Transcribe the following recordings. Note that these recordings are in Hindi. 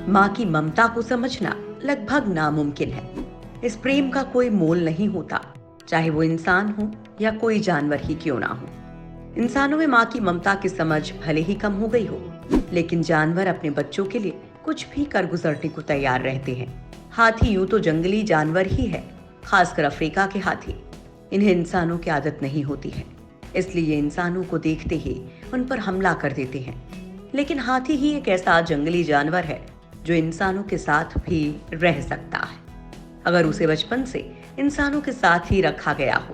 माँ की ममता को समझना लगभग नामुमकिन है। इस प्रेम का कोई मोल नहीं होता, चाहे वो इंसान हो या कोई जानवर ही क्यों ना हो। इंसानों में माँ की ममता की समझ भले ही कम हो गई हो, लेकिन जानवर अपने बच्चों के लिए कुछ भी कर गुजरने को तैयार रहते हैं। हाथी यूं तो जंगली जानवर ही है, खासकर अफ्रीका के हाथी। इन्हें इंसानों की आदत नहीं होती है, इसलिए ये इंसानों को देखते ही उन पर हमला कर देते हैं। लेकिन हाथी ही एक ऐसा जंगली जानवर है जो इंसानों के साथ भी रह सकता है, अगर उसे बचपन से इंसानों के साथ ही रखा गया हो।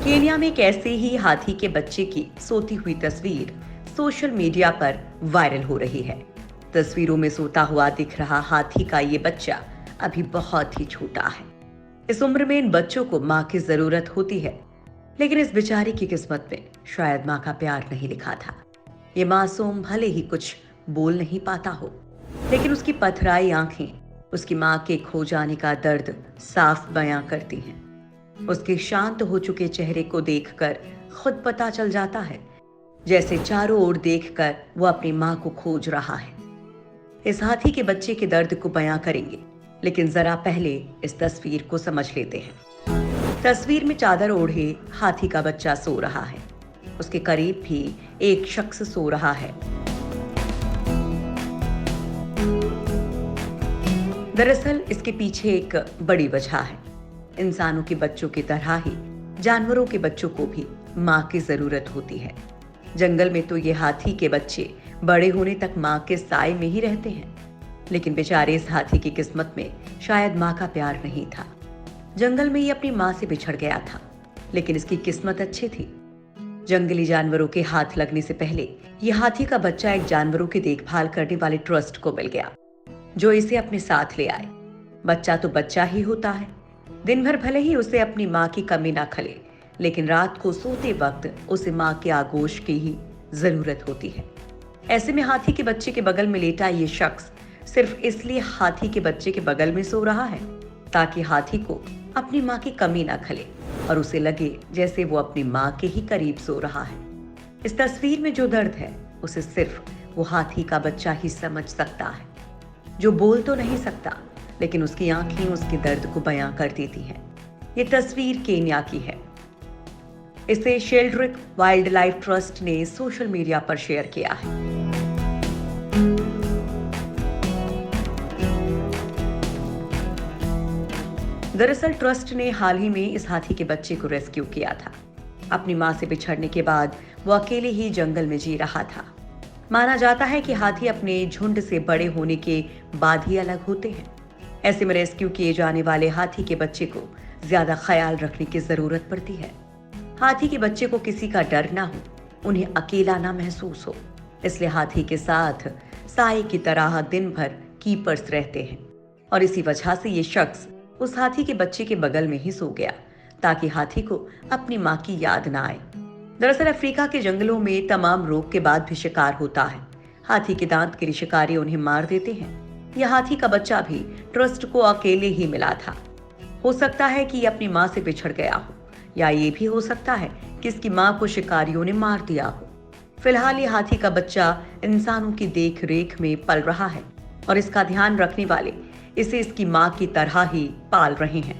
केन्या में एक ऐसे ही हाथी के बच्चे की सोती हुई तस्वीर सोशल मीडिया पर वायरल हो रही है। तस्वीरों में सोता हुआ दिख रहा हाथी का ये बच्चा अभी बहुत ही छोटा है। इस उम्र में इन बच्चों को माँ की जरूरत होती है, लेकिन इस बेचारे की किस्मत में शायद माँ का प्यार नहीं लिखा था। ये मासूम भले ही कुछ बोल नहीं पाता हो, लेकिन उसकी पथराई आंखें उसकी माँ के खो जाने का दर्द साफ बयां करती हैं। उसके शांत हो चुके चेहरे को देखकर खुद पता चल जाता है, जैसे चारों ओर देखकर वो अपनी माँ को खोज रहा है। इस हाथी के बच्चे के दर्द को बयां करेंगे, लेकिन जरा पहले इस तस्वीर को समझ लेते हैं। तस्वीर में चादर ओढ़े हाथी का बच्चा सो रहा है। उसके करीब भी एक शख्स सो रहा है। दरअसल इसके पीछे एक बड़ी वजह है। इंसानों के बच्चों की तरह ही जानवरों के बच्चों को भी माँ की जरूरत होती है। जंगल में तो ये हाथी के बच्चे बड़े होने तक माँ के साए में ही रहते हैं, लेकिन बेचारे इस हाथी की किस्मत में शायद माँ का प्यार नहीं था। जंगल में ये अपनी माँ से बिछड़ गया था, लेकिन इसकी किस्मत अच्छी थी। जंगली जानवरों के हाथ लगने से पहले ये हाथी का बच्चा एक जानवरों की देखभाल करने वाले ट्रस्ट को मिल गया, जो इसे अपने साथ ले आए। बच्चा तो बच्चा ही होता है। दिन भर भले ही उसे अपनी माँ की कमी ना खले, लेकिन रात को सोते वक्त उसे माँ के आगोश की ही जरूरत होती है। ऐसे में हाथी के बच्चे के बगल में लेटा ये शख्स सिर्फ इसलिए हाथी के बच्चे के बगल में सो रहा है ताकि हाथी को अपनी माँ की कमी ना खले और उसे लगे जैसे वो अपनी माँ के ही करीब सो रहा है। इस तस्वीर में जो दर्द है उसे सिर्फ वो हाथी का बच्चा ही समझ सकता है, जो बोल तो नहीं सकता, लेकिन उसकी आंखें उसके दर्द को बयां कर देती हैं। ये तस्वीर केन्या की है। इसे शेल्ड्रिक वाइल्ड लाइफ ट्रस्ट ने सोशल मीडिया पर शेयर किया है। दरअसल ट्रस्ट ने हाल ही में इस हाथी के बच्चे को रेस्क्यू किया था। अपनी मां से बिछड़ने के बाद वो अकेले ही जंगल में जी रहा था। माना जाता है कि हाथी अपने झुंड से बड़े होने के बाद ही अलग होते हैं। ऐसे में रेस्क्यू किए जाने वाले हाथी के बच्चे को ज्यादा ख्याल रखने की जरूरत पड़ती है। हाथी के बच्चे को किसी का डर ना हो, उन्हें अकेला ना महसूस हो, इसलिए हाथी के साथ साए की तरह दिन भर कीपर्स रहते हैं। और इसी वजह से ये शख्स उस हाथी के बच्चे के बगल में ही सो गया, ताकि हाथी को अपनी माँ की याद ना आए। दरअसल अफ्रीका के जंगलों में तमाम रोग के बाद भी शिकार होता है। हाथी के दांत के लिए शिकारी उन्हें मार देते हैं। यह हाथी का बच्चा भी ट्रस्ट को अकेले ही मिला था। हो सकता है कि ये अपनी माँ से बिछड़ गया हो, या ये भी हो सकता है कि इसकी माँ को शिकारियों ने मार दिया हो। फिलहाल ये हाथी का बच्चा इंसानों की देख रेख में पल रहा है और इसका ध्यान रखने वाले इसे इसकी माँ की तरह ही पाल रहे हैं।